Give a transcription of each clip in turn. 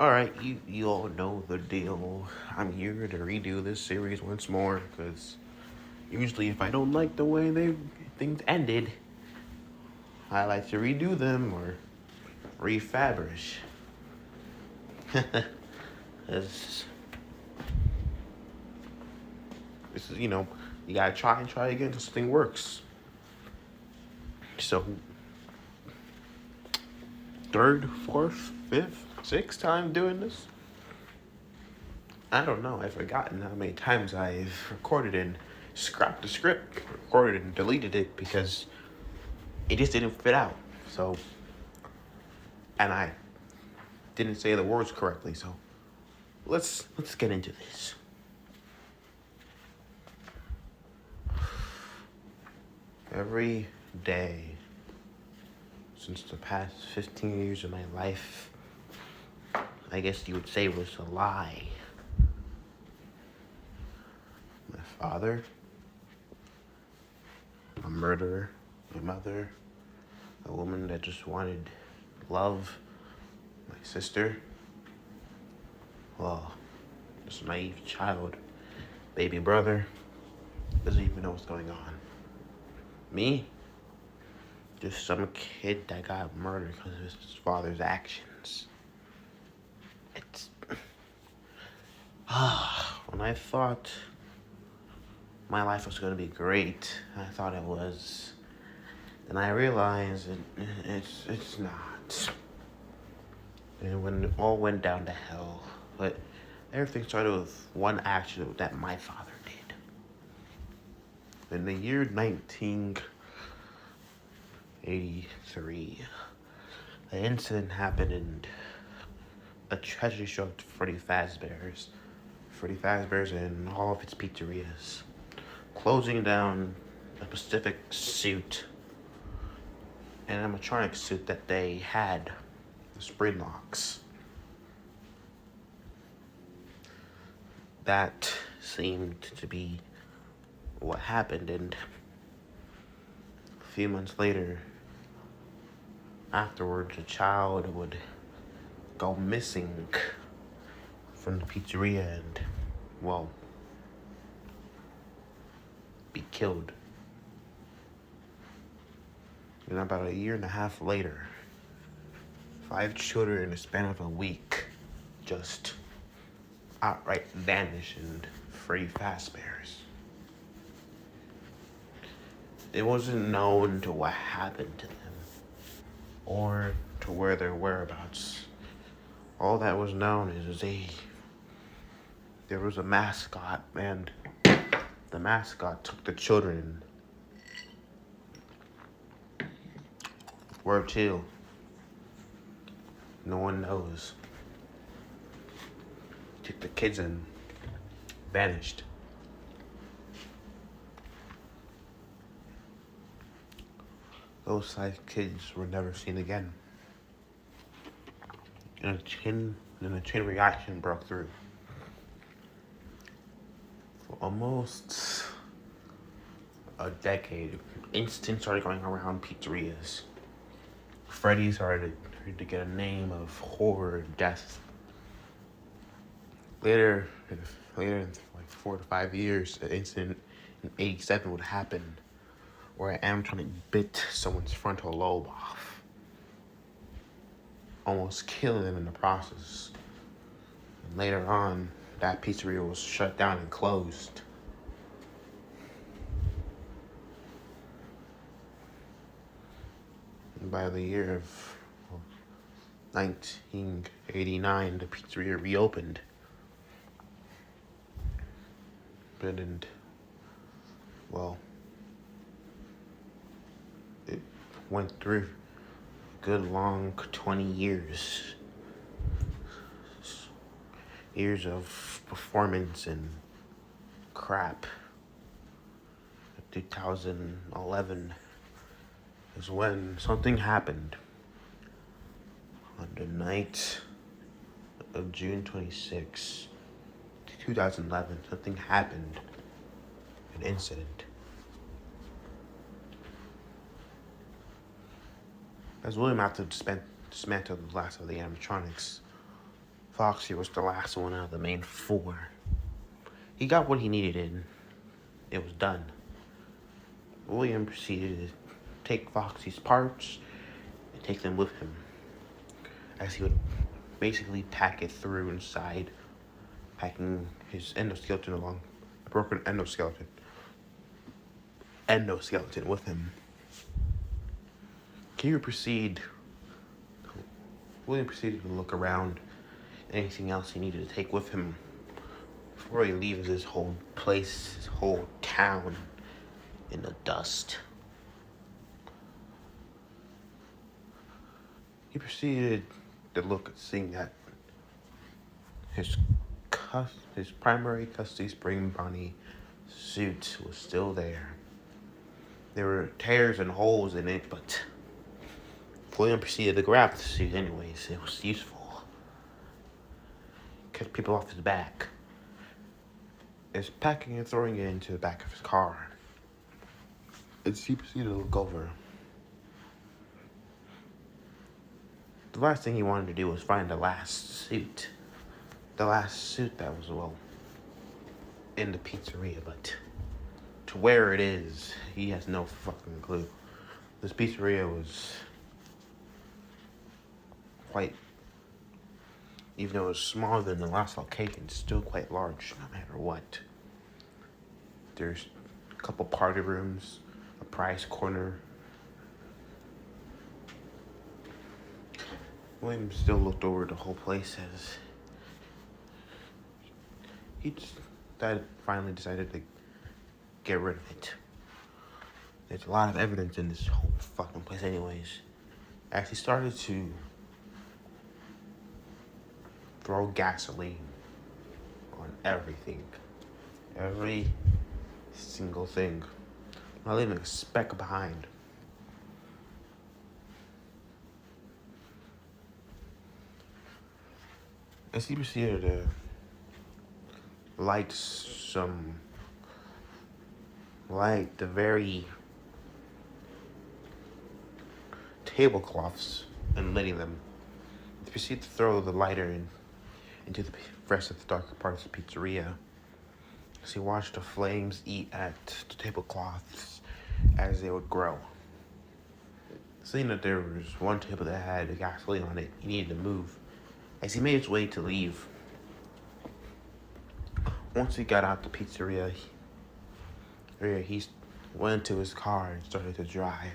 Alright, you all know the deal. I'm here to redo this series once more, because usually if I don't like the way things ended, I like to redo them or refabrish. this, this is, you gotta try and try again until something works. So, third, fourth, fifth, sixth time doing this? I don't know. I've forgotten how many times I've recorded and scrapped the script, recorded and deleted it because it just didn't fit out. So, and I didn't say the words correctly. So, let's get into this. Every day since the past 15 years of my life, I guess you would say, was a lie. My father, a murderer, my mother, a woman that just wanted love, my sister, well, just a naive child, baby brother, doesn't even know what's going on. Me, just some kid that got murdered because of his father's actions. It's when I thought my life was gonna be great, I thought it was. And I realized it's not. And when it all went down to hell, but everything started with one action that my father did. In the year 1983, an incident happened in a tragedy struck Freddy Fazbear's. Freddy Fazbear's and all of its pizzerias, closing down a specific suit, an animatronic suit that they had, the springlocks. That seemed to be what happened, and a few months later, afterwards, a child would go missing from the pizzeria and, well, be killed. And about a year and a half later, 5 children in the span of a week just outright vanished in Freddy Fazbear's. It wasn't known to what happened to them or to where their whereabouts. All that was known is there was a mascot, and the mascot took the children. Where to? No one knows. Took the kids and vanished. Those 5 kids were never seen again. And a chain reaction broke through. For almost a decade, incidents started going around pizzerias. Freddy started to get a name of horror, death. Later, in like 4 to 5 years, an incident in '87 would happen where an animatronic bit someone's frontal lobe off, almost killing them in the process. And later on, that pizzeria was shut down and closed. And by the year of 1989, the pizzeria reopened. And, well, it went through a good long 20 years. Years of performance and crap. 2011 is when something happened. On the night of June 26, 2011, something happened. An incident. As William had to dismantle the last of the animatronics, Foxy was the last one out of the main four. He got what he needed and it was done. William proceeded to take Foxy's parts and take them with him, as he would basically pack it through inside, packing his endoskeleton along, a broken endoskeleton with him. William proceeded to look around anything else he needed to take with him before he leaves his whole place, his whole town in the dust. He proceeded to look at seeing that his primary custody spring bunny suit was still there. There were tears and holes in it, but William proceeded to grab the suit anyways. It was useful. Kept people off his back. Is packing and throwing it into the back of his car. As he proceeded to look over, the last thing he wanted to do was find the last suit. The last suit that was, in the pizzeria, but to where it is, he has no fucking clue. This pizzeria was quite, even though it was smaller than the last location, still quite large no matter what. There's a couple party rooms, a prize corner. William still looked over the whole place as he finally decided to get rid of it. There's a lot of evidence in this whole fucking place anyways. As he started to throw gasoline on everything. Every single thing. Not leaving a speck behind. As he proceeded to light the very tablecloths and lighting them, he proceeded to throw the lighter into the rest of the darker parts of the pizzeria. As he watched the flames eat at the tablecloths as they would grow. Seeing that there was one table that had gasoline on it, he needed to move. As he made his way to leave, once he got out the pizzeria, he went into his car and started to drive.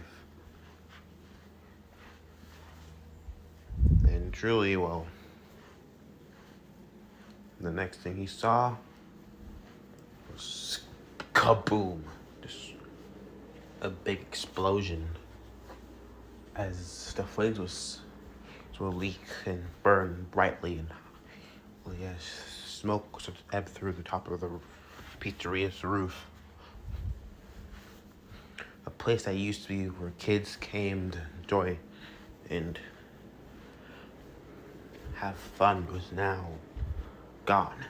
And truly, the next thing he saw was kaboom! Just a big explosion as the flames will leak and burn brightly, and smoke started to ebb through the top of the pizzeria's roof. A place that used to be where kids came to enjoy and have fun was now gone.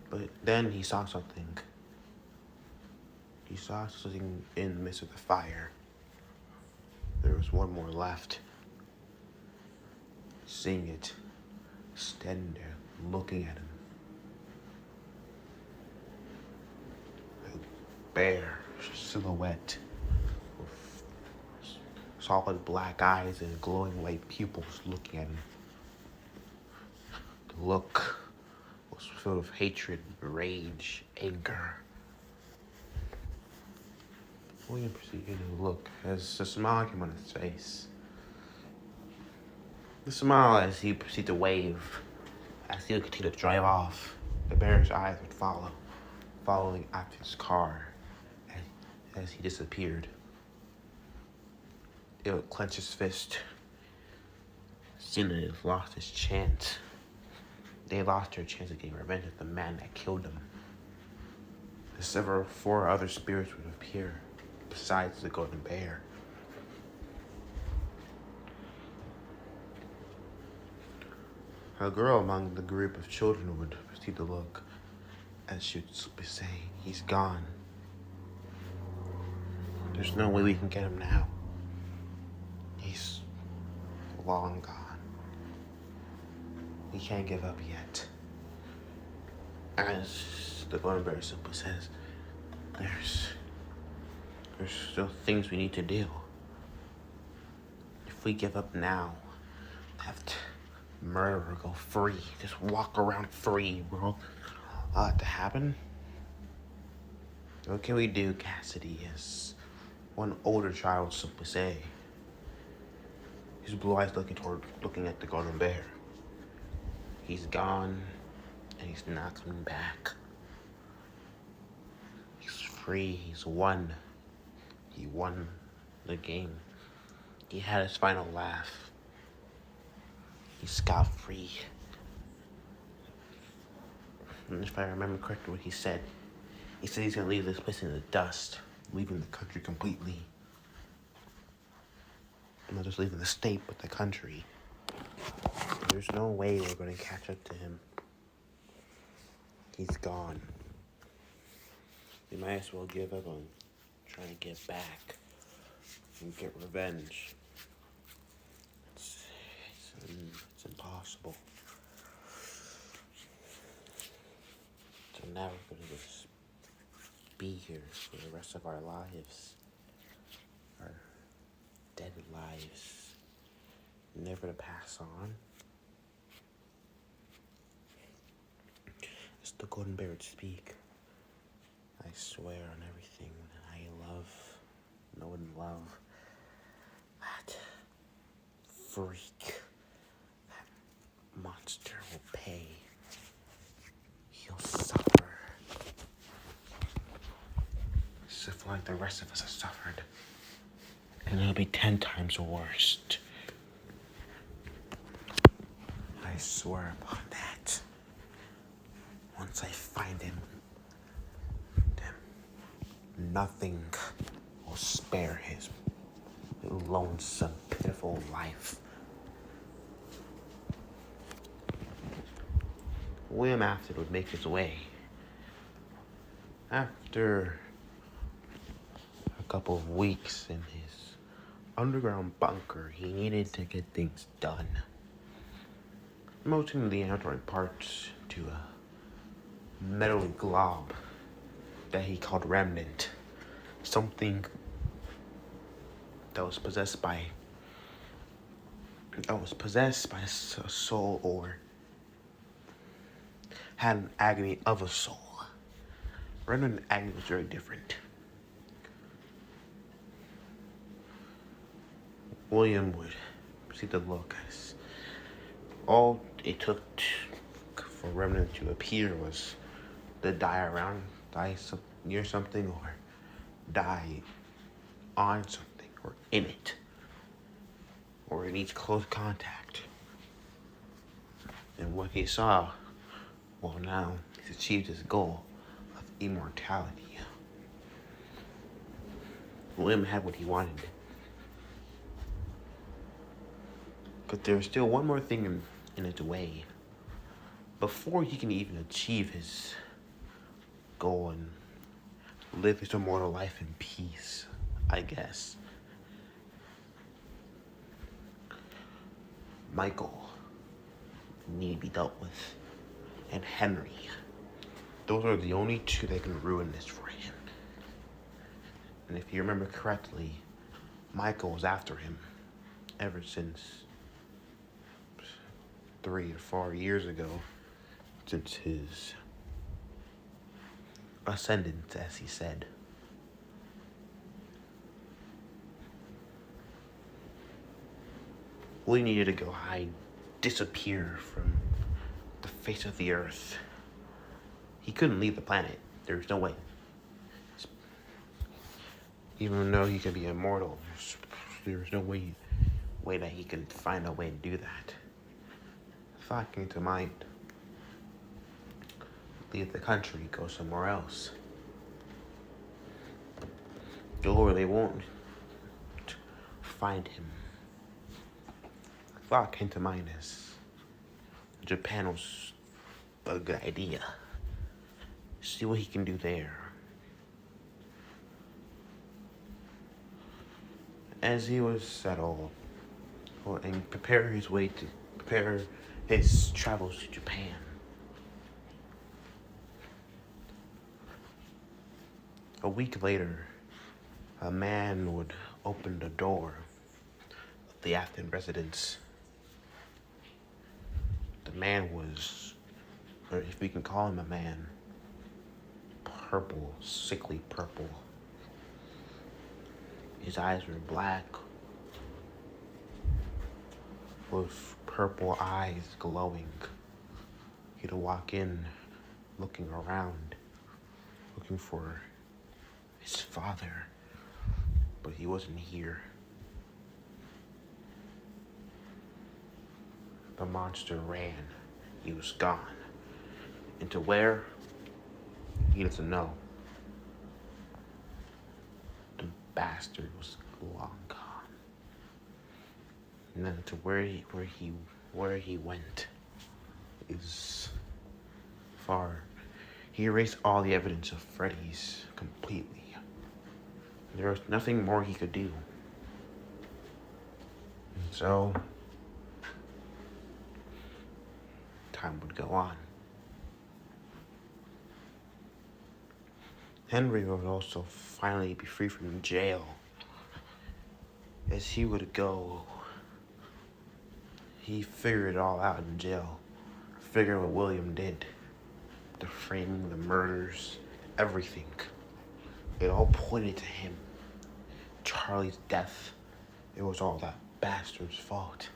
But then he saw something. He saw something in the midst of the fire. There was one more left. Seeing it, standing there, looking at him. A bare silhouette with solid black eyes and glowing white pupils looking at him. The look was filled with hatred, rage, anger. William proceeded to look as a smile came on his face. The smile as he proceeded to wave, as he would continue to drive off. The bear's eyes would follow, following after his car as he disappeared. It would clench his fist, seeing that it lost its chance. They lost their chance of getting revenge of the man that killed them. The 4 other spirits would appear, besides the golden bear. A girl among the group of children would proceed to look, as she would be saying, "He's gone. There's no way we can get him now. He's long gone." We can't give up yet. As the Golden Bear simply says, there's still things we need to do. If we give up now, have to murder or go free, just walk around free, bro. To happen? What can we do, Cassidy? As one older child simply say. His blue eyes looking at the Golden Bear. He's gone, and he's not coming back. He's free. He's won. He won the game. He had his final laugh. He's scot-free. And if I remember correctly what he said he's gonna leave this place in the dust, leaving the country completely. Not just leaving the state, but the country. There's no way we're gonna catch up to him. He's gone. We might as well give up on trying to get back and get revenge. It's impossible. So now we're gonna just be here for the rest of our lives. Our dead lives. Never to pass on. As the Golden Bear would speak, I swear on everything that I know and love, that freak, that monster will pay. He'll suffer. Just like the rest of us have suffered. And it'll be 10 times worse. I swear upon that. Once I find him, nothing will spare his lonesome, pitiful life. William Afton would make his way. After a couple of weeks in his underground bunker, he needed to get things done. Melting the android parts to a metal glob that he called Remnant. Something that was possessed by a soul, or had an agony of a soul. Remnant and agony was very different. William would proceed to look as all it took for Remnant to appear was to die near something, or die on something, or in it, or in each close contact. And what he saw, well, now he's achieved his goal of immortality. William had what he wanted. But there's still one more thing in its way. Before he can even achieve his goal and live his immortal life in peace, I guess, Michael need to be dealt with, and Henry. Those are the only two that can ruin this for him. And if you remember correctly, Michael was after him ever since 3 or 4 years ago, since his ascendance, as he said. We needed to go hide, disappear from the face of the earth. He couldn't leave the planet. There was no way. Even though he could be immortal, there was no way that he could find a way to do that. The thought came to mind. Leave the country, go somewhere else. Go where they won't find him. The thought came to mind as Japan was a good idea. See what he can do there. As he was settled and prepare his travels to Japan. A week later, a man would open the door of the Afton residence. The man was, or if we can call him a man, purple, sickly purple. His eyes were black, with purple eyes glowing. He'd walk in, looking around, looking for his father, but he wasn't here. The monster ran. He was gone. Into where? He doesn't know. The bastard was long gone. And then to where he went is far. He erased all the evidence of Freddy's completely. There was nothing more he could do. And so time would go on. Henry would also finally be free from jail. As he would go, he figured it all out in jail. Figured what William did. The framing, the murders, everything. It all pointed to him. Charlie's death, it was all that bastard's fault.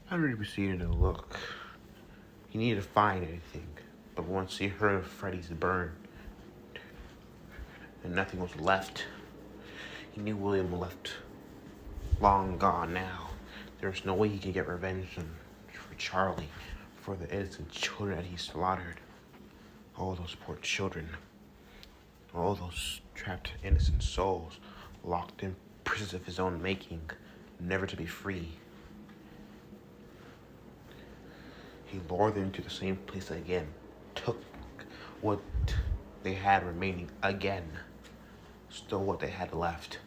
Henry proceeded to look. He needed to find anything, but once he heard of Freddy's burn and nothing was left, he knew William left long gone now. There was no way he could get revenge for Charlie, for the innocent children that he slaughtered. All those poor children, all those trapped innocent souls, locked in prisons of his own making, never to be free. He lured them to the same place again, took what they had remaining again, stole what they had left.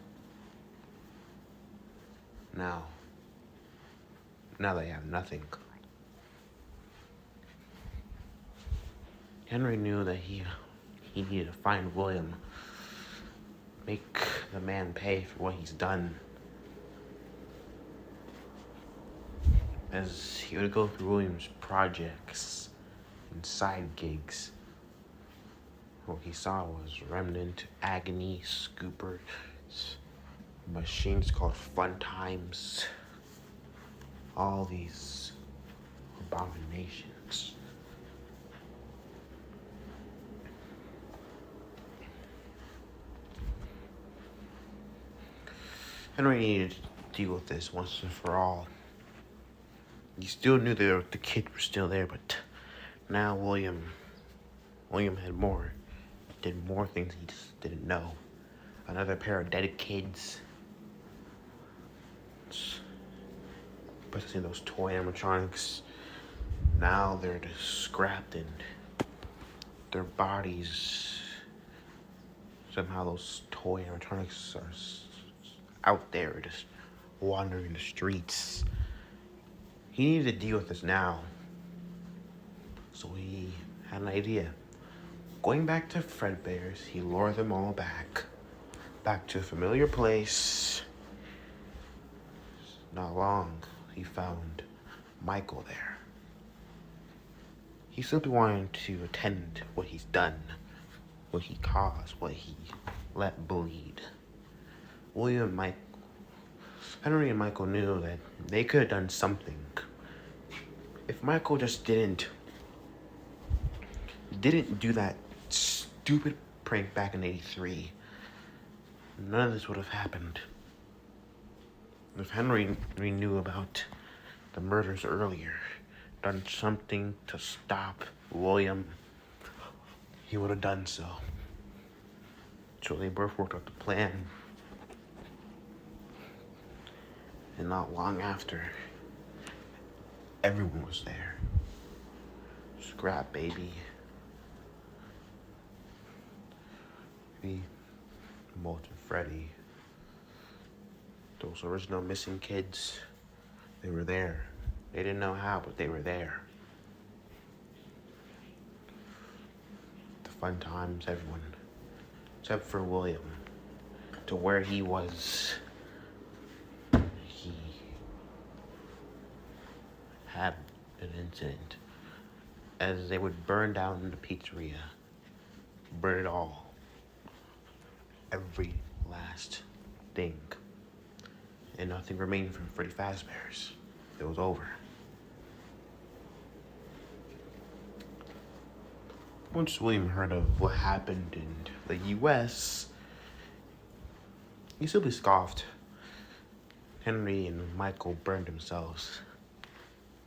Now they have nothing. Henry knew that he needed to find William, make the man pay for what he's done. As he would go through William's projects and side gigs, what he saw was remnant agony scoopers, machines called fun times, all these abominations. Henry needed to deal with this once and for all. He still knew the kids were still there, but now William had did more things he just didn't know. Another pair of dead kids. Especially those toy animatronics. Now they're just scrapped and their bodies, somehow those toy animatronics are out there just wandering the streets. He needed to deal with this now. So he had an idea. Going back to Fredbear's, he lured them all back to a familiar place. Not long, he found Michael there. He simply wanted to attend what he's done, what he caused, what he let bleed. Henry and Michael knew that they could have done something. If Michael just didn't do that stupid prank back in '83, none of this would have happened. If Henry knew about the murders earlier, done something to stop William, he would have done so. So they both worked out the plan. And not long after, everyone was there. Scrap Baby, Molten Freddy, Those original missing kids, they were there. They didn't know how, but they were there. The fun times, everyone, except for William, to where he was, he had an incident as they would burn down the pizzeria, burn it all, every last thing, and nothing remained from Freddy Fazbear's. It was over. Once William heard of what happened in the U.S., he simply scoffed. Henry and Michael burned themselves,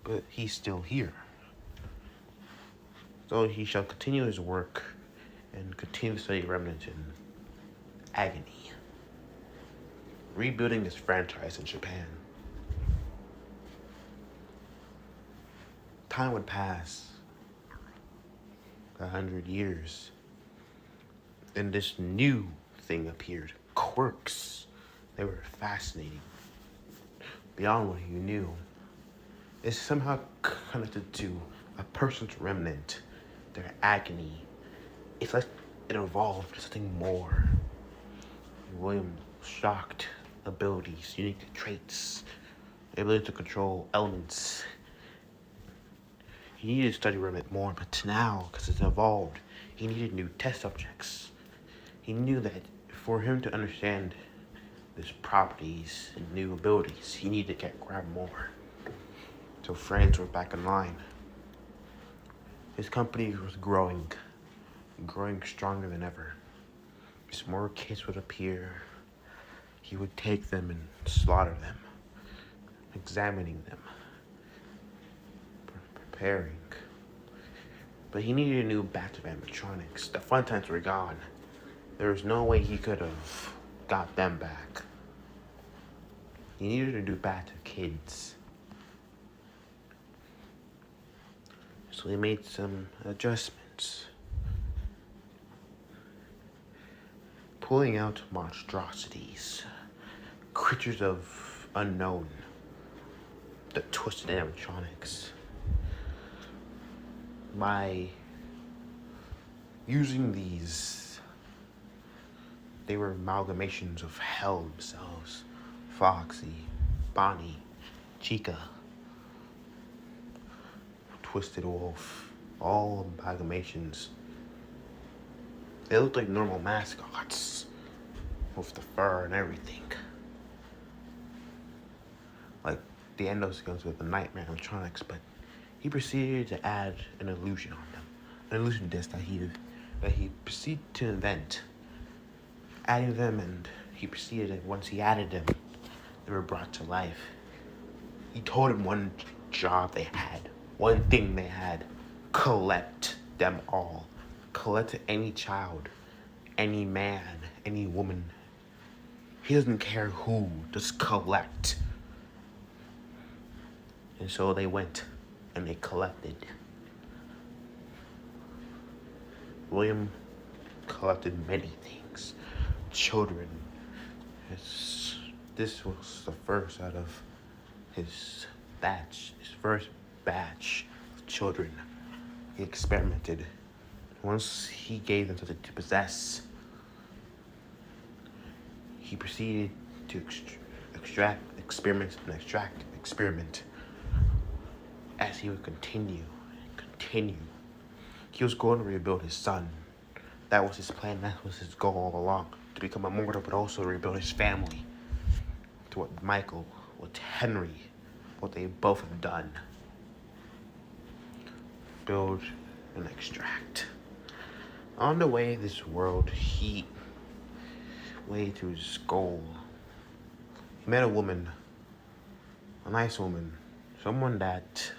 but he's still here. So he shall continue his work and continue to study remnants in agony, rebuilding his franchise in Japan. Time would pass, 100 years, and this new thing appeared. Quirks. They were fascinating, beyond what you knew. It's somehow connected to a person's remnant, their agony. It's like it evolved to something more. William's shocked abilities, unique traits, ability to control elements. He needed to study remnant more, but now, because it's evolved, he needed new test subjects. He knew that for him to understand his properties and new abilities, he needed to grab more. So friends were back in line. His company was growing stronger than ever. As more kids would appear, he would take them and slaughter them, examining them, preparing. But he needed a new batch of animatronics. The fun times were gone. There was no way he could have got them back. He needed a new batch of kids. So he made some adjustments, pulling out monstrosities, creatures of unknown, the twisted animatronics. By using these, they were amalgamations of hell themselves. Foxy, Bonnie, Chica, Twisted Wolf, all amalgamations. They looked like normal mascots with the fur and everything. Like the endoscones with the nightmare animatronics, but he proceeded to add an illusion on them. An illusion disc that he proceeded to invent. Adding them, and he proceeded, once he added them, they were brought to life. He told him one job they had, one thing they had: collect them all. Collect any child, any man, any woman. He doesn't care who, just collect. And so they went and they collected. William collected many things. Children. This was the first out of his first batch of children. He experimented. Once he gave them something to possess, he proceeded to experiment. As he would continue. He was going to rebuild his son. That was his plan, that was his goal all along. To become immortal, but also rebuild his family. To what Michael, what Henry, what they both have done. Build and extract. On the way this world, way to his goal. He met a woman, a nice woman, someone that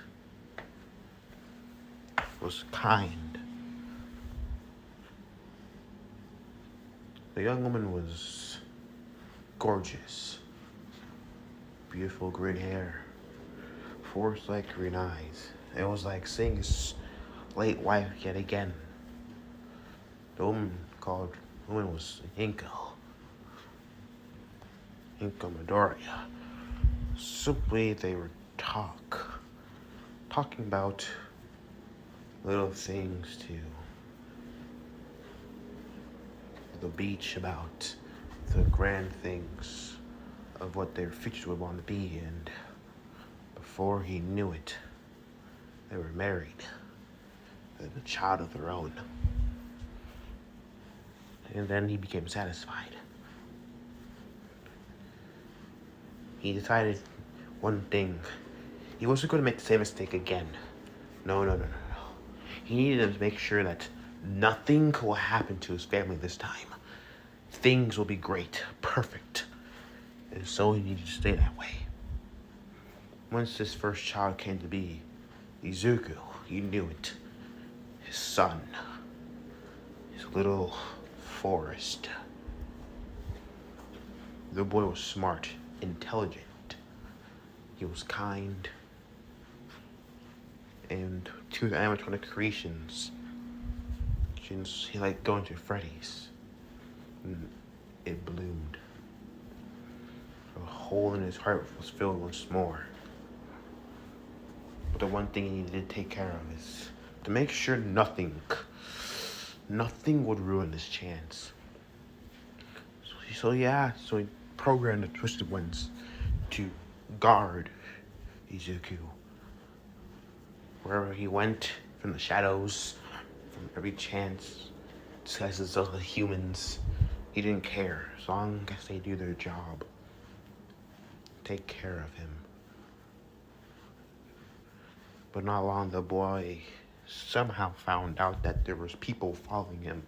was kind. The young woman was gorgeous. Beautiful green hair, forest-like green eyes. It was like seeing his late wife yet again. The woman was Inko. Inko Midoriya. Simply, they were talking about little things to the beach, about the grand things of what their future would want to be, and before he knew it, they were married with a child of their own. And then he became satisfied. He decided one thing. He wasn't going to make the same mistake again. No. He needed to make sure that nothing will happen to his family this time. Things will be great, perfect. And so he needed to stay that way. Once his first child came to be, Izuku, he knew it. His son. His little forest. The boy was smart, intelligent. He was kind. And to the animatronic creations, he liked going to Freddy's. And it bloomed. A hole in his heart was filled once more. But the one thing he needed to take care of is to make sure nothing would ruin this chance. So he programmed the Twisted Ones to guard Izuku. Wherever he went, from the shadows, from every chance, disguises of the humans, he didn't care, as long as they do their job. Take care of him. But not long, the boy somehow found out that there was people following him.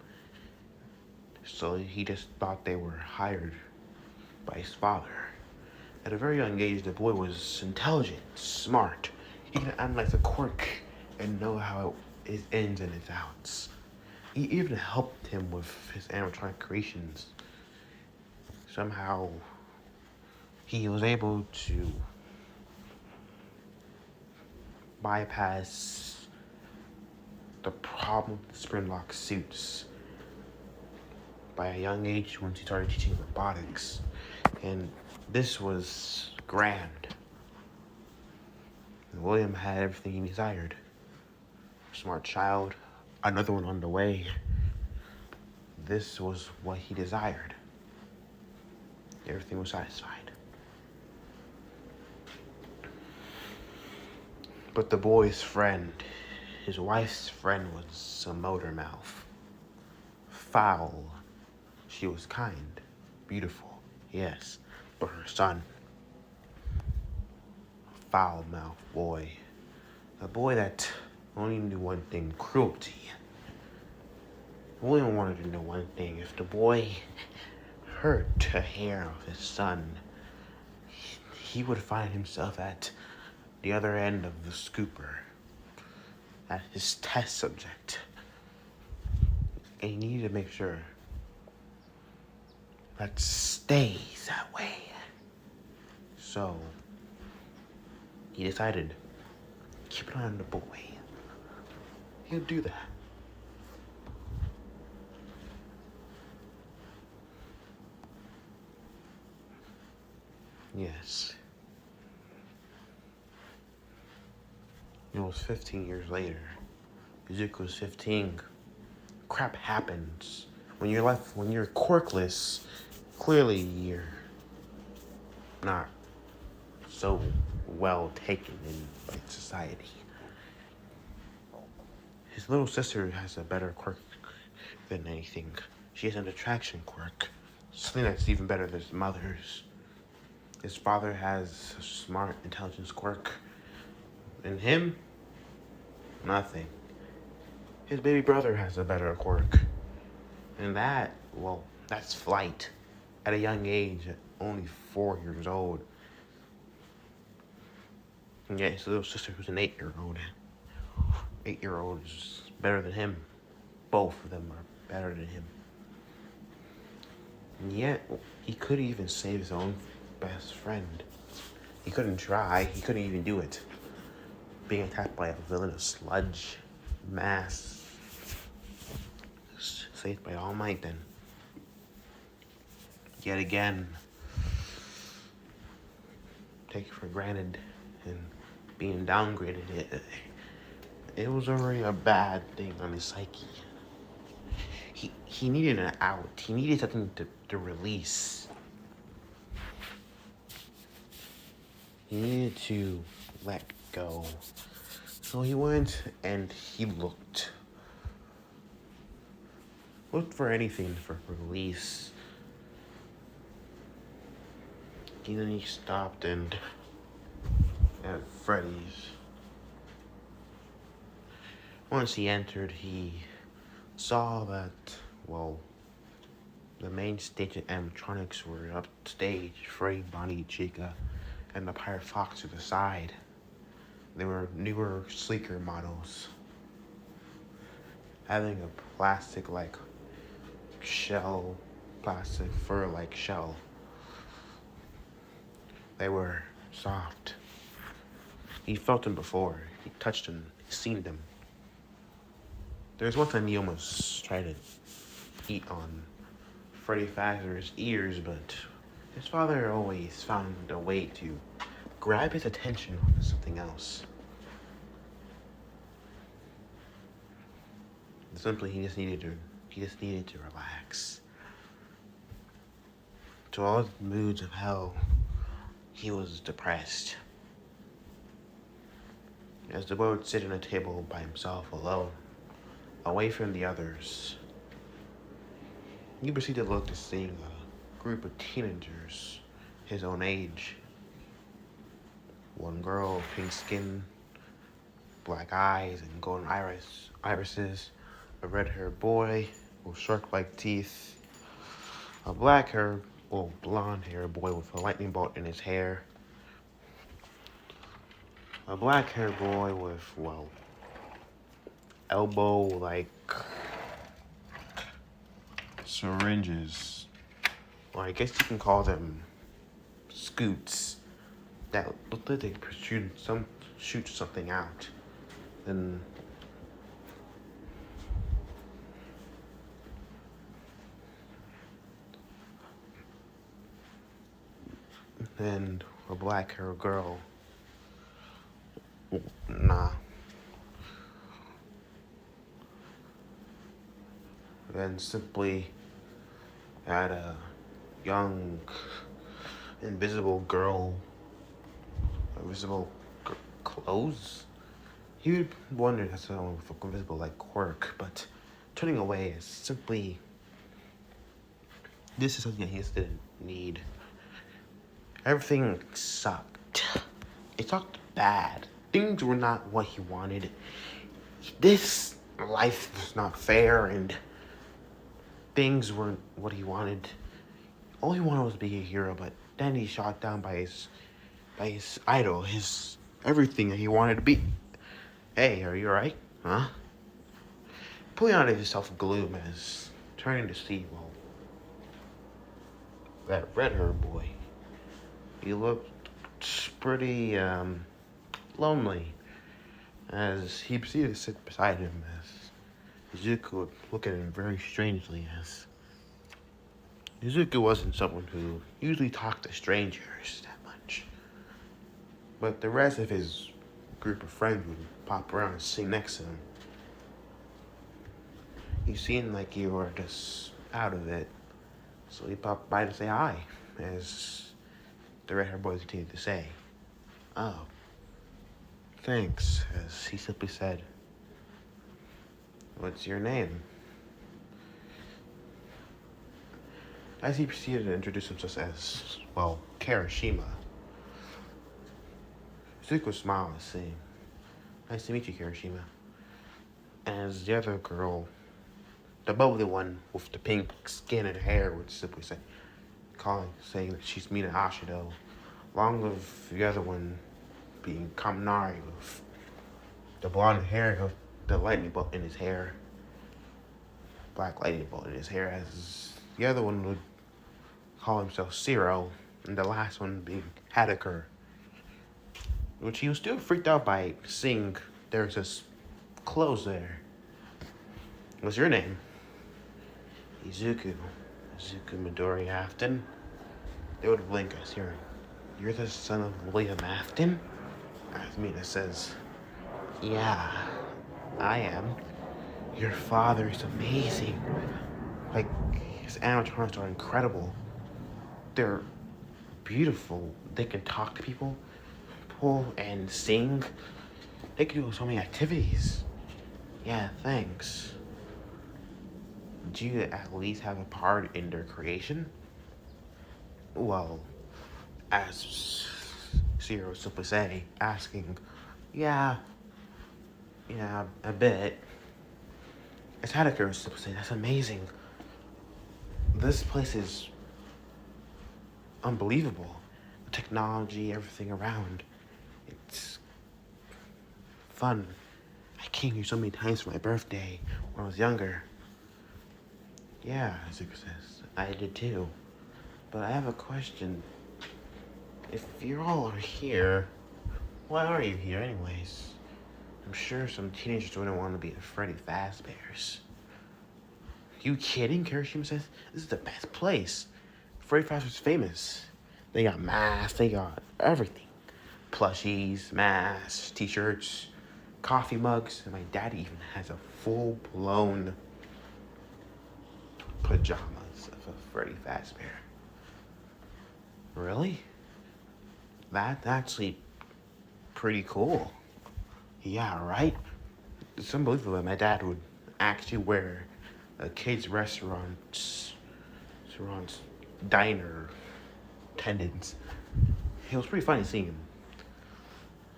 So he just thought they were hired by his father. At a very young age, the boy was intelligent, smart. He could analyze a quirk and know how it ins and its outs. He even helped him with his animatronic creations. Somehow, he was able to bypass the problem with the springlocked suits by a young age once he started teaching robotics. And this was grand. And William had everything he desired. Smart child, another one on the way. This was what he desired. Everything was satisfied. But the boy's friend, his wife's friend, was a motor mouth. Foul. She was kind, beautiful, yes, but her son, foul-mouthed boy. A boy that only knew one thing, cruelty. William wanted to know one thing. If the boy hurt a hair of his son, he would find himself at the other end of the scooper, at his test subject. And he needed to make sure that stays that way. So he decided, keep an eye on the boy. He'll do that. Yes. It was 15 years later. Izuku was 15. Crap happens. When you're quirkless, clearly you're not so well taken in by society. His little sister has a better quirk than anything. She has an attraction quirk. Something that's even better than his mother's. His father has a smart intelligence quirk. And him, nothing. His baby brother has a better quirk. And that's flight. At a young age, at only 4 years old. And yet his little sister, who's an 8-year-old. 8-year-old is better than him. Both of them are better than him. And yet, he couldn't even save his own best friend. He couldn't try. He couldn't even do it. Being attacked by a villainous sludge mass. Saved by All Might then. Yet again, take for granted and being downgraded. It was already a bad thing on his psyche. He needed an out. He needed something to release. He needed to let go. So he went and he looked for anything for release. And then he stopped and at Freddy's. Once he entered, he saw that, well, the main stage and animatronics were upstage. Freddy, Bonnie, Chica, and the Pirate Fox to the side. They were newer, sleeker models, having a plastic-like shell, plastic fur-like shell. They were soft. He felt them before. He touched them. He seen them. There was one time he almost tried to eat on Freddy Fazbear's ears, but his father always found a way to grab his attention on something else. Simply, he just needed to relax. To all the moods of hell, he was depressed. As the boy would sit at a table by himself, alone, away from the others, he proceeded to look to seeing a group of teenagers his own age. One girl, pink skin, black eyes, and golden irises. A red-haired boy with shark-like teeth. A blonde-haired boy with a lightning bolt in his hair. A black-haired boy with, well, elbow-like syringes. Or I guess you can call them scoots that look like they shoot something out. And a black-haired girl. Nah. Then simply had a young, invisible girl, clothes. He would wonder that's someone with invisible like quirk, but turning away is simply, this is something he just didn't need. Everything sucked. It sucked bad. Things were not what he wanted. This life was not fair, and things weren't what he wanted. All he wanted was to be a hero, but then he's shot down by his idol, his everything that he wanted to be. Hey, are you alright? Huh? Pulling out of his self-gloom as turning to see, well, that red-haired boy. He looked pretty lonely as he proceeded to sit beside him, as Izuku would look at him very strangely, as Izuku wasn't someone who usually talked to strangers that much. But the rest of his group of friends would pop around and sing next to him. He seemed like you were just out of it, so he popped by to say hi, as the red-haired boy continued to say, "Oh, thanks," as he simply said, "What's your name?" As he proceeded to introduce himself as, well, Kirishima, Zuko smiled and said, "Nice to meet you, Kirishima." As the other girl, the bubbly one with the pink skin and hair, would simply say, saying that she's Mina Ashido, along with the other one being Kaminari with the blonde hair of the lightning bolt in his hair, black lightning bolt in his hair, as the other one would call himself Zero, and the last one being Hadeker, which he was still freaked out by seeing there's this clothes there. What's your name? Izuku Midori Afton. They would blink as hearing You're the son of William Afton? Mina says, yeah, I am. Your father is amazing. Like, his animatronics are incredible. They're beautiful. They can talk to people, pull and sing. They can do so many activities. Yeah, thanks. Do you at least have a part in their creation? Well, as Zero simply say, asking, yeah, a bit. As Hadeker simply say, that's amazing. This place is unbelievable. The technology, everything around. It's fun. I came here so many times for my birthday when I was younger. Yeah, Zuko says, I did too. But I have a question. If you all are here, why are you here anyways? I'm sure some teenagers wouldn't want to be at Freddy Fazbear's. You kidding? Kirishima says, this is the best place. Freddy Fazbear's famous. They got masks, they got everything. Plushies, masks, t-shirts, coffee mugs, and my daddy even has a full-blown pajamas of a Freddy Fazbear. Really? That's actually pretty cool. Yeah, right? It's unbelievable that my dad would actually wear a kid's restaurant's diner attendants. It was pretty funny seeing him.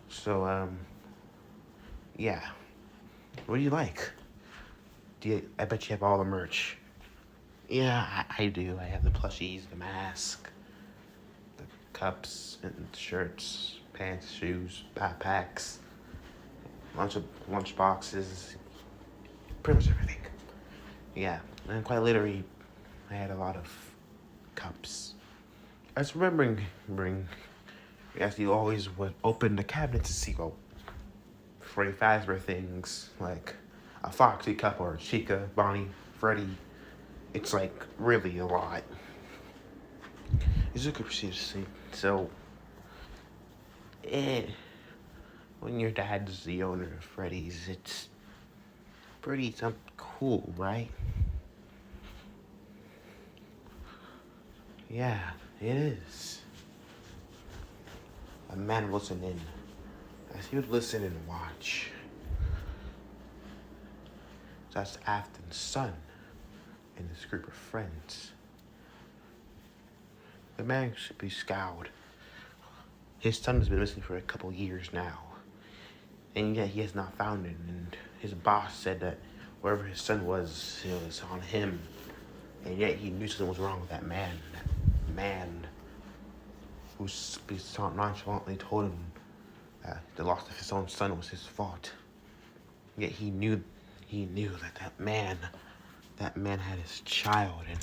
So, yeah. What do you like? I bet you have all the merch. Yeah, I do. I have the plushies, the mask, the cups and shirts, pants, shoes, backpacks, lunch boxes, pretty much everything. Yeah, and quite literally, I had a lot of cups. I was remembering, as you always would open the cabinet to see, Freddy Fazbear things, like a Foxy cup or Chica, Bonnie, Freddy. It's like really a lot. Izuku proceeds to say, so, when your dad's the owner of Freddy's, it's pretty something cool, right? Yeah, it is. A man listened in. As he would listen and watch, that's Afton's son and his group of friends. The man should be scowled. His son has been missing for a couple years now, and yet he has not found him. And his boss said that wherever his son was, it was on him, and yet he knew something was wrong with that man. That man who nonchalantly told him that the loss of his own son was his fault. Yet he knew that man had his child, and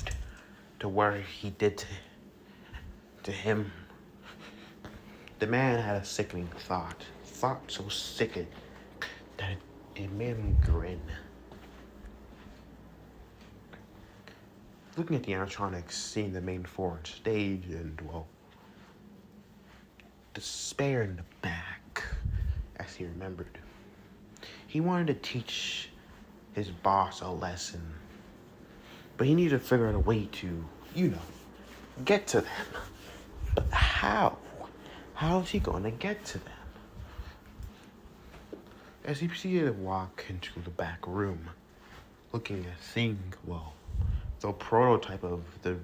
to where he did to him. The man had a sickening thought so sickening that it made him grin. Looking at the animatronics, seeing the main four on stage, and, despair in the back, as he remembered. He wanted to teach his boss a lesson, but he needed to figure out a way to, get to them. But how? How is he going to get to them? As he proceeded to walk into the back room, looking at the prototype of the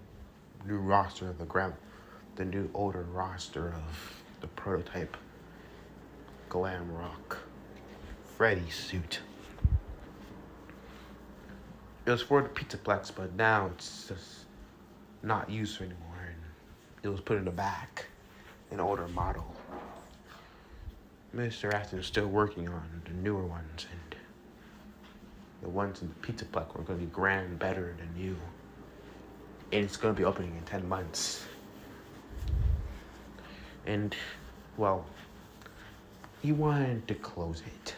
new roster of the new older roster of the prototype glam rock Freddy suit. It was for the Pizzaplex, but now it's just not used anymore, and it was put in the back, an older model. Mr. Afton is still working on the newer ones, and the ones in the Pizzaplex are going to be grand, better than new. And it's going to be opening in 10 months. And, he wanted to close it.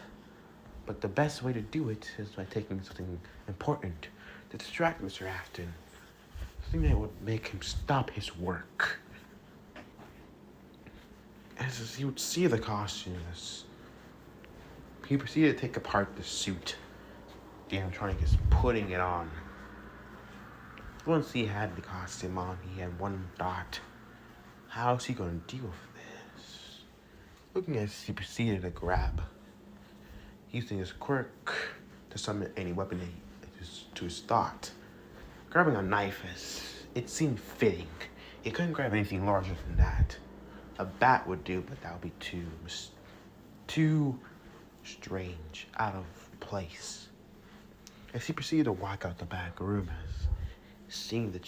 But the best way to do it is by taking something important to distract Mr. Afton. Something that would make him stop his work. As you would see the costumes, he proceeded to take apart the suit. The animatronic is putting it on. Once he had the costume on, he had one thought. How's he going to deal with this? Looking as he proceeded to grab, using his quirk to summon any weapon to his thought. Grabbing a knife as it seemed fitting. He couldn't grab anything larger than that. A bat would do, but that would be too strange, out of place. As he proceeded to walk out the back room, as seeing the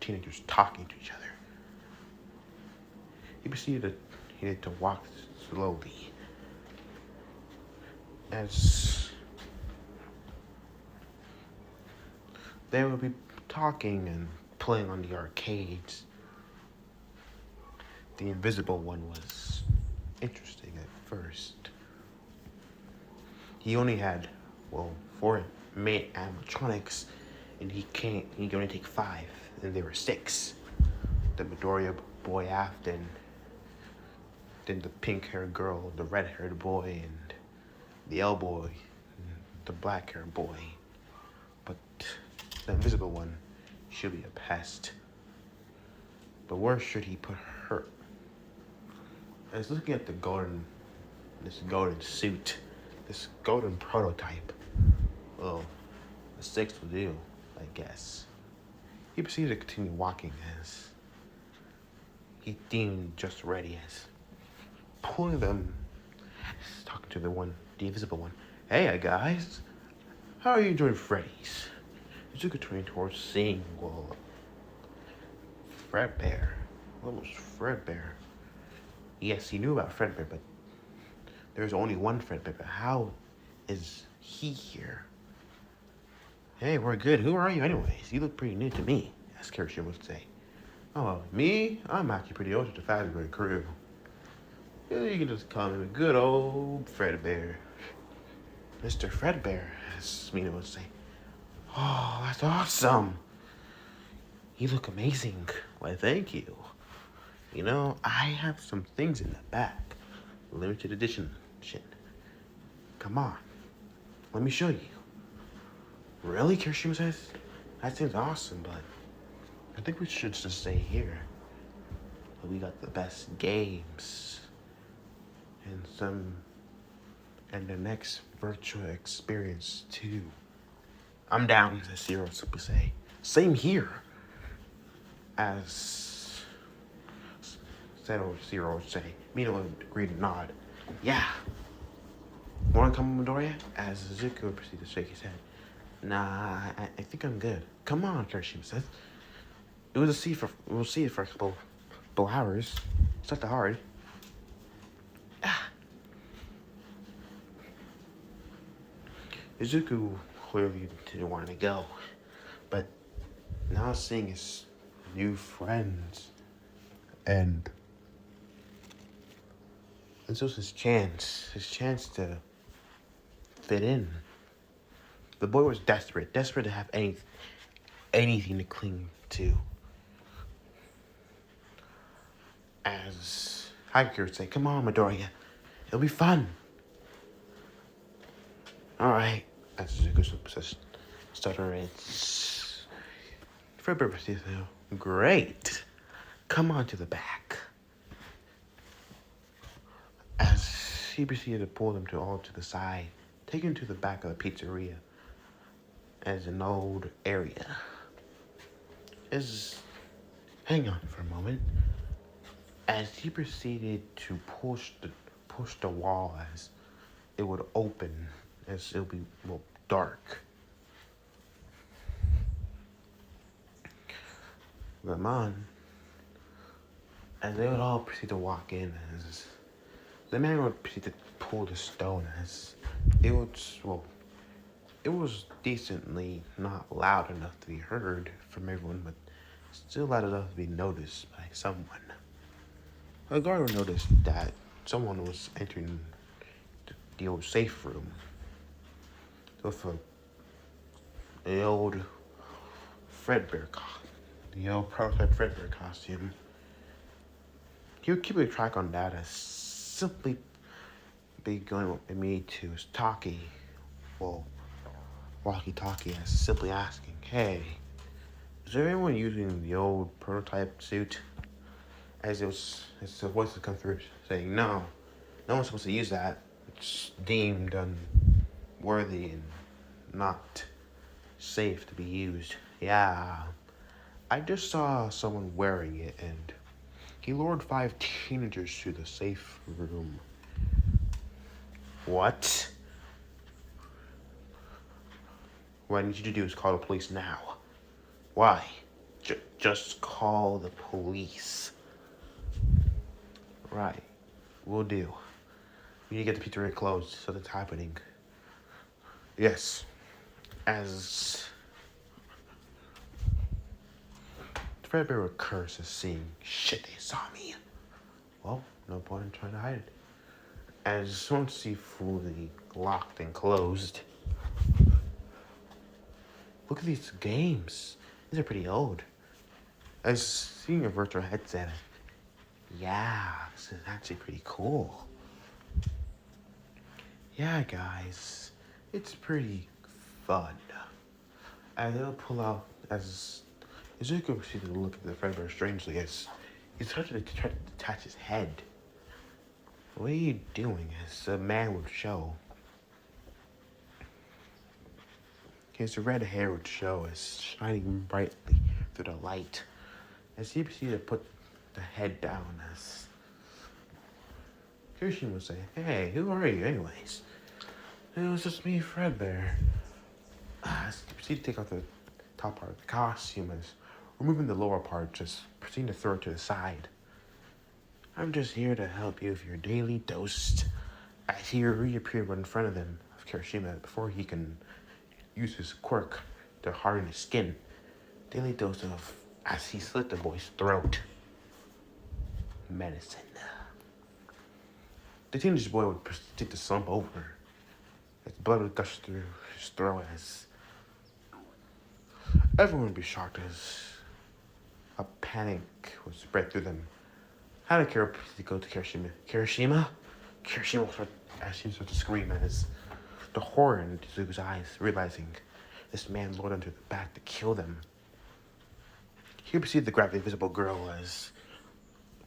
teenagers talking to each other, he proceeded to walk slowly. As they would be talking and playing on the arcades, the invisible one was interesting at first. He only had, 4 main animatronics, and he can only take 5, and there were 6. The Midoriya boy after, then the pink-haired girl, the red-haired boy, and the L boy, the black-haired boy. But the invisible one should be a pest. But where should he put her? I was looking at this golden suit, this golden prototype. Well, the 6th will do, I guess. He proceeded to continue walking as he deemed just ready, as pulling them, talking to the invisible one. Hey guys, how are you enjoying Freddy's? He took a turn towards seeing, Fredbear. What was Fredbear? Yes, he knew about Fredbear, but there's only one Fredbear. But how is he here? Hey, we're good. Who are you anyways? You look pretty new to me, as Kirishima would say. Oh, me? I'm actually pretty old to the 5th grade crew. You can just call me a good old Fredbear. Mr. Fredbear, as Mina would say. Oh, that's awesome. You look amazing. Why, thank you. You know, I have some things in the back. Limited edition shit. Come on. Let me show you. Really, Kirishima says? That seems awesome, but I think we should just stay here. We got the best games. And the next virtual experience too. I'm down, as Zero would say. Same here. As Zero would say. Mina would agree to nod. Yeah. Wanna come, Midoriya? As Zuko would proceed to shake his head. Nah, I think I'm good. Come on, Kirishima says. We'll see it for a couple hours. It's not that hard. Izuku clearly didn't want to go, but now seeing his new friends, and this was his chance to fit in. The boy was desperate to have anything to cling to. As Hiker would say, come on, Midoriya, it'll be fun. Alright, as Zuko says, stutter, it's Fredbear proceeds to great. Come on to the back. As he proceeded to pull them all to the side, take him to the back of the pizzeria as an old area. Hang on for a moment. As he proceeded to push the wall, as it would open, as it'll be dark. Come on. As they would all proceed to walk in, as the man would proceed to pull the stone, as it was decently not loud enough to be heard from everyone, but still loud enough to be noticed by someone. A guard would notice that someone was entering the old safe room with the old prototype Fredbear costume. he would keep a track on that as simply be going with me to his walkie-talkie, as simply asking, "Hey, is there anyone using the old prototype suit?" As the voice would come through saying, "No, no one's supposed to use that. It's deemed unworthy and not safe to be used." Yeah, I just saw someone wearing it, and he lured 5 teenagers to the safe room. What? What I need you to do is call the police now. Why? Just call the police. Right. Will do. We need to get the pizzeria closed, so that's happening. Yes. As Fredbear would curse as seeing, "Shit, they saw me." Well, no point in trying to hide it. As once he fully locked and closed. Look at these games. These are pretty old. As seeing a virtual headset, yeah, this is actually pretty cool. Yeah, guys, it's pretty fun. And they'll pull out as you can see the look at the Fredbear strangely as he's trying to detach his head. What are you doing? As the man would show. His red hair would show as shining brightly through the light. As he proceeded to put the head down as Kirsten would say, "Hey, who are you anyways?" "It was just me, Fredbear." As he proceeded to take off the top part of the costume as removing the lower part, just proceeding to throw it to the side. "I'm just here to help you with your daily dose." As he reappeared in front of them of Kirishima before he can use his quirk to harden his skin. Daily dose of, as he slit the boy's throat, medicine. The teenage boy would proceed to slump over. His blood would gush through his throat as everyone would be shocked as a panic would spread through them. Hanakira proceeded to go to Kirishima. "Kirishima?" Kirishima would start, as she started to scream as the horror in Izuku's eyes, realizing this man lured them to the back to kill them. He proceeded to grab the invisible girl as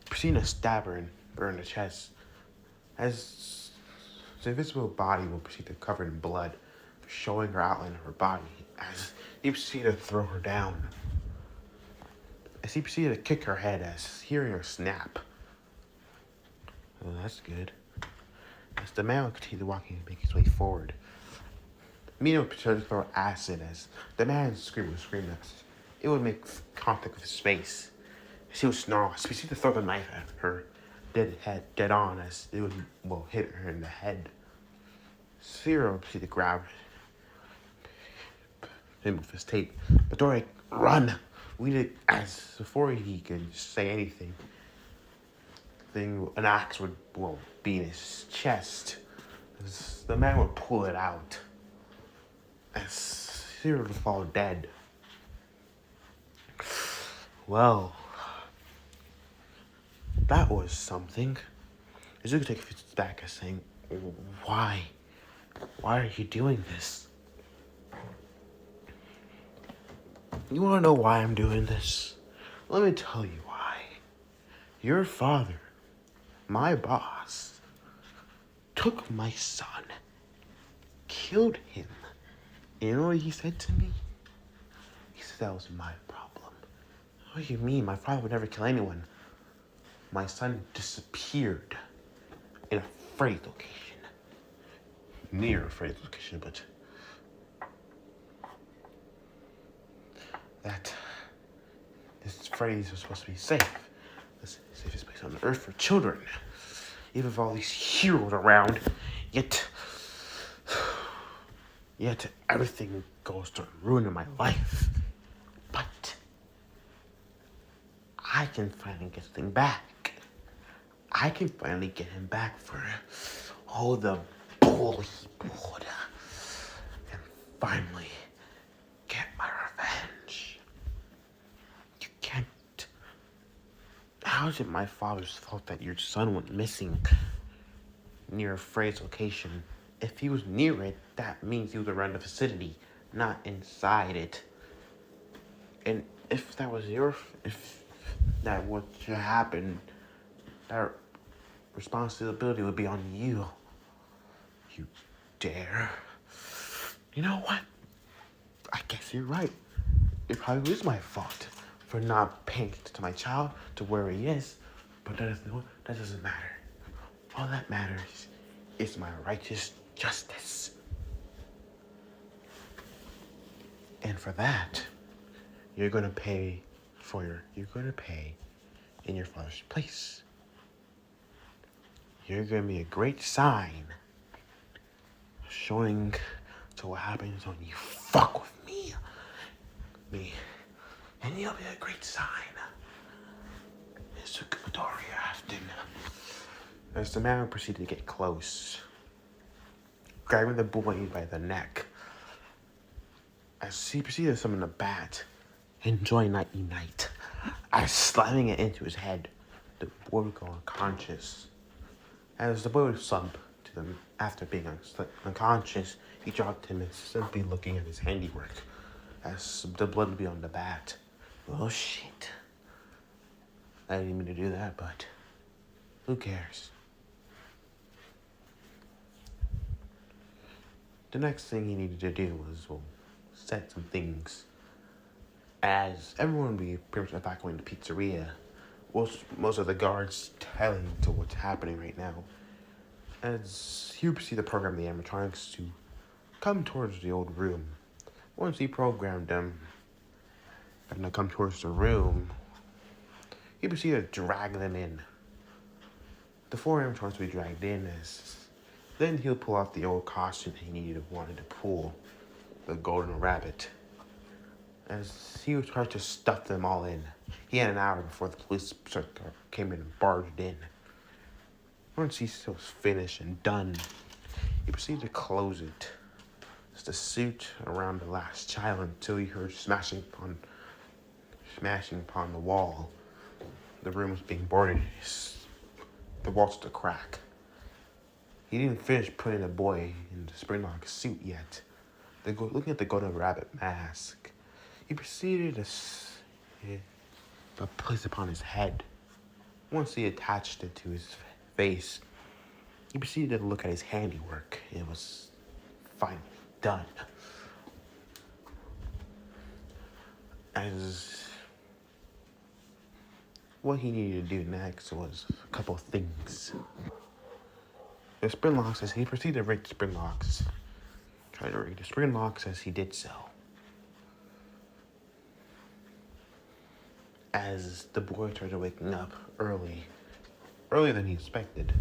proceeding to stab her in the chest. As the invisible body will proceed to cover in blood, showing her outline of her body, as he proceeded to throw her down. As he proceeded to kick her head, as hearing her snap. Oh, that's good. As the man would continue walking and make his way forward. Mina would proceed to throw acid as the man's scream as it would make contact with his face. As he would snarl, as he proceeded to throw the knife at her dead on, as it would hit her in the head. Zero would proceed to grab him with his tape. But Doric, run! We did, as before he could say anything, an axe would be in his chest. As the man would pull it out. As Zero would fall dead. Well, that was something. As you could take a few steps back as saying, "Why? Why are you doing this?" You want to know why I'm doing this? Let me tell you why. Your father, my boss, took my son, killed him. And you know what he said to me? He said that was my problem. What do you mean? My father would never kill anyone. My son disappeared in a freight location. Near a freight location, but that this phrase was supposed to be safe. The safest place on earth for children. Even with all these heroes around, yet everything goes to ruining my life. But I can finally get this thing back. I can finally get him back for all the bull he pulled. And finally get my revenge. You can't How is it my father's fault that your son went missing near Frey's location? If he was near it, that means he was around the vicinity, not inside it. And if that was to happen, that responsibility would be on you. You dare. You know what? I guess you're right. It probably is my fault for not paying attention to my child, to where he is. But that doesn't matter. All that matters is my righteous justice. And for that, you're gonna pay in your father's place. You're gonna be a great sign showing to what happens when you fuck with me. And you'll be a great sign. Mr. Victoria Afton. As the man proceeded to get close, grabbing the boy by the neck, as he proceeded to summon the bat, enjoy nighty night, as slamming it into his head, the boy would go unconscious. As the boy would slump to them after being unconscious, he dropped him and simply looking at his handiwork, as the blood would be on the bat. Oh shit. I didn't mean to do that, but who cares? The next thing he needed to do was, set some things. As everyone would be pretty much evacuating the pizzeria, most of the guards telling to what's happening right now. As he would proceed to program the animatronics to come towards the old room. Once he programmed them and to come towards the room, he proceeded to drag them in. The 4 animatronics would be dragged in as then he'll pull out the old costume he wanted to pull, the golden rabbit. As he would try to stuff them all in. He had an hour before the police came in and barged in. Once he was finished and done, he proceeded to close it. Just the suit around the last child until he heard smashing upon the wall. The room was being boarded. The walls to crack. He didn't finish putting the boy in the springlocked suit yet. Looking at the golden rabbit mask, he proceeded to place it upon his head. Once he attached it to his face, he proceeded to look at his handiwork. It was finally done. As what he needed to do next was a couple of things. The spring locks, as he proceeded to rig the spring locks, trying to rig the spring locks as he did so. As the boy started waking up earlier than he expected,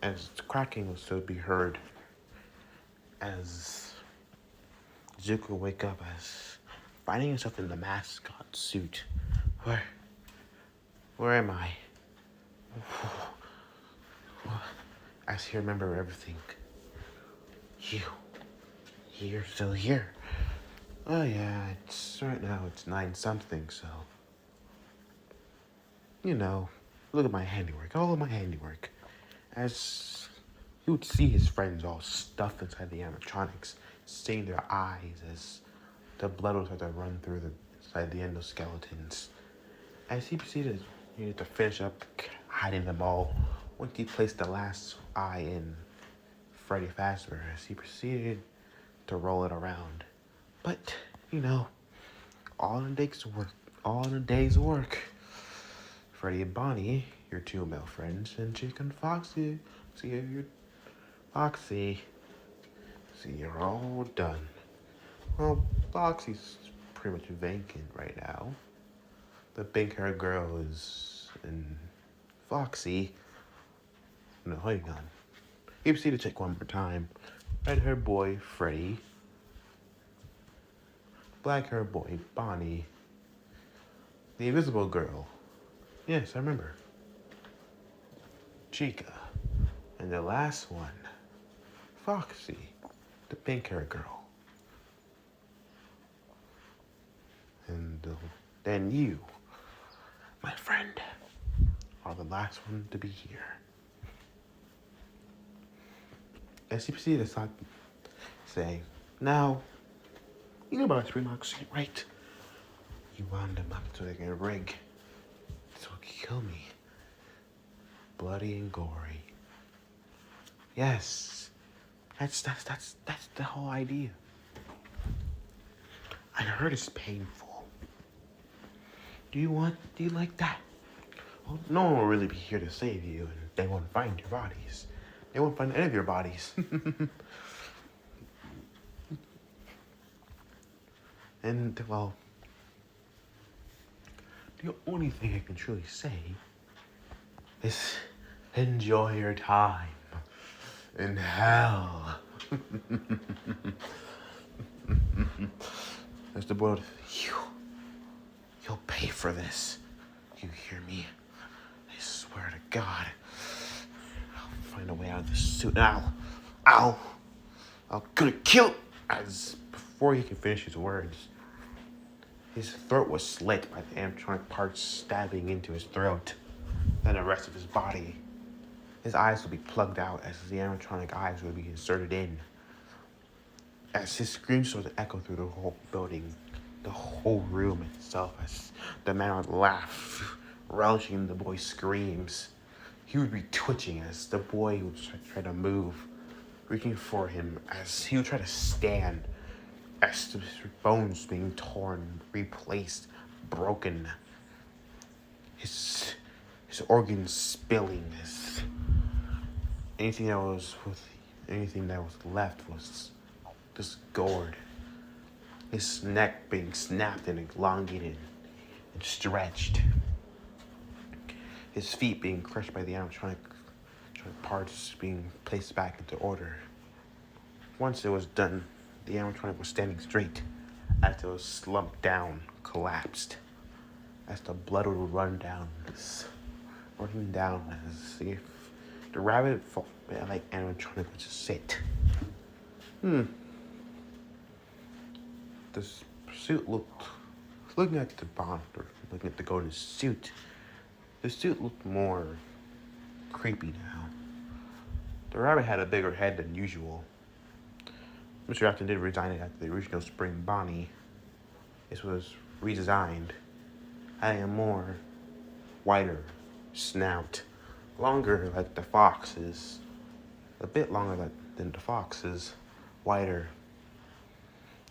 as the cracking was to be heard, as Zuko would wake up as finding himself in the mascot suit. Where am I? As he remembered everything. You're still here. Oh yeah, right now it's 9 something, so. Look at my handiwork, all of my handiwork. As he would see his friends all stuffed inside the animatronics, seeing their eyes as the blood would start to run through inside the endoskeletons. As he proceeded, he needed to finish up hiding them all. Once he placed the last eye in Freddy Fazbear, as he proceeded to roll it around. But, all in a day's work. Freddy and Bonnie, your 2 male friends, and Chick and Foxy, you're all done. Well, Foxy's pretty much vacant right now. The pink-haired girl is in Foxy. No, hang on. He proceeded to check one more time. Red-haired boy, Freddy. Black-haired boy, Bonnie. The invisible girl. Yes, I remember. Chica. And the last one, Foxy, the pink-haired girl. And then you. my friend, are the last one to be here. As you proceeded to say, now, you know about springlocked, right? You wound them up so they can rig, so kill me. Bloody and gory. Yes, that's the whole idea. I heard it's painful. Do you like that? Well, no one will really be here to save you, and they won't find your bodies. They won't find any of your bodies. And, well, the only thing I can truly say is enjoy your time in hell. As the boy, you'll pay for this. You hear me? I swear to God. I'll find a way out of this suit. I'll gonna kill. As before he could finish his words, his throat was slit by the animatronic parts stabbing into his throat. Then the rest of his body. His eyes would be plugged out as the animatronic eyes would be inserted in. As his screams started to echo through the whole building, the whole room itself, as the man would laugh, relishing in the boy's screams. He would be twitching as the boy would try to move, reaching for him as he would try to stand, as the bones being torn, replaced, broken. His organs spilling, as anything that was left was just gored. His neck being snapped and elongated and stretched. His feet being crushed by the animatronic parts being placed back into order. Once it was done, the animatronic was standing straight as it was slumped down, collapsed. As the blood would run down as if the rabbit like animatronic would just sit. The suit looking at the golden suit, the suit looked more creepy now. The rabbit had a bigger head than usual. Mr. Afton did resign it after the original spring Bonnie. This was redesigned, having a more wider snout, longer like the fox's, a bit longer than the fox's, wider,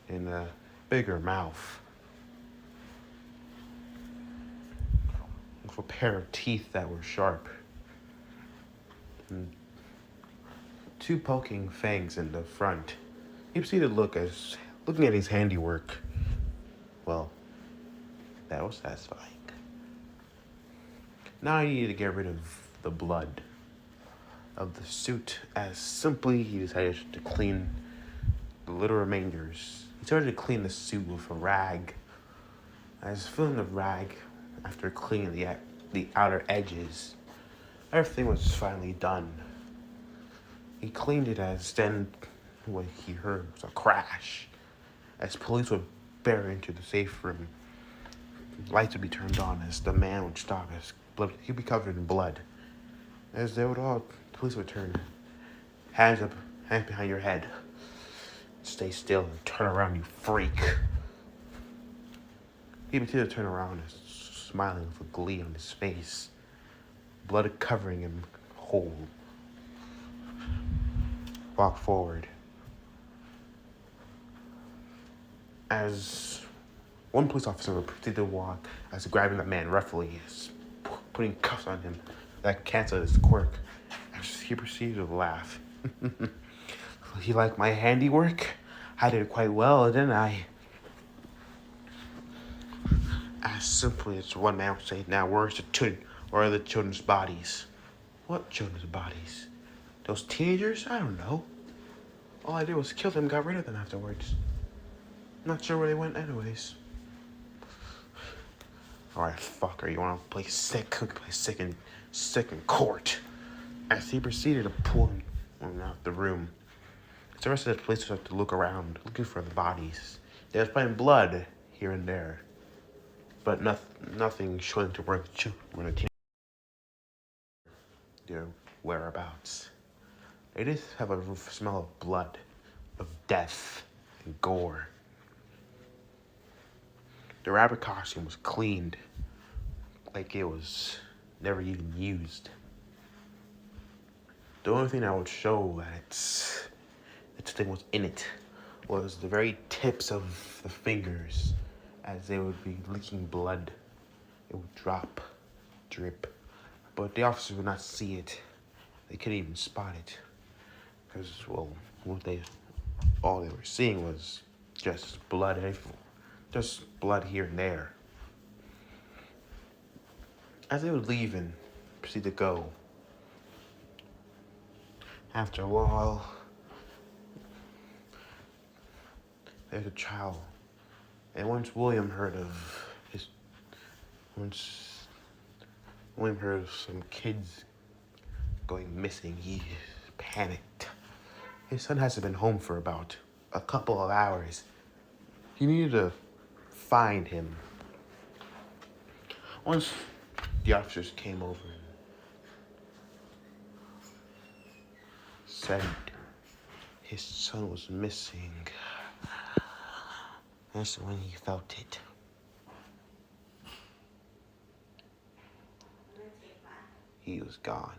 and a bigger mouth, with a pair of teeth that were sharp, and 2 poking fangs in the front. He proceeded to looking at his handiwork. Well, that was satisfying. Now I needed to get rid of the blood of the suit, as simply he decided to clean the little remainders. He started to clean the suit with a rag. As filling the rag, after cleaning the outer edges, everything was finally done. He cleaned it, as then what he heard was a crash. As police would bear into the safe room, lights would be turned on as the man would stop, as blood, he'd be covered in blood. As they would all, police would turn, hands up, hands behind your head. Stay still and turn around, you freak. He proceeded to turn around, smiling with glee on his face, blood covering him whole. Walk forward. As one police officer would proceed to walk, as grabbing the man roughly, putting cuffs on him that canceled his quirk. As he proceeded to laugh. You like my handiwork? I did quite well, didn't I? As simply as one man would say, now where are the children's bodies? What children's bodies? Those teenagers? I don't know. All I did was kill them, got rid of them afterwards. Not sure where they went anyways. Alright, fucker, you wanna play sick? We can play sick in court. As he proceeded to pull him out the room, the rest of the police started to look around, looking for the bodies. They was finding blood here and there. but nothing showing to where the their whereabouts. They just have a smell of blood, of death, and gore. The rabbit costume was cleaned, like it was never even used. The only thing that would show that this thing was in it was the very tips of the fingers, as they would be leaking blood. It would drip. But the officers would not see it. They couldn't even spot it. Because, well, all they were seeing was just blood, just blood here and there. As they would leave and proceed to go, after a while, there's a child. And once William heard of some kids going missing, he panicked. His son hasn't been home for about a couple of hours. He needed to find him. Once the officers came over and said his son was missing, that's when he felt it. He was gone.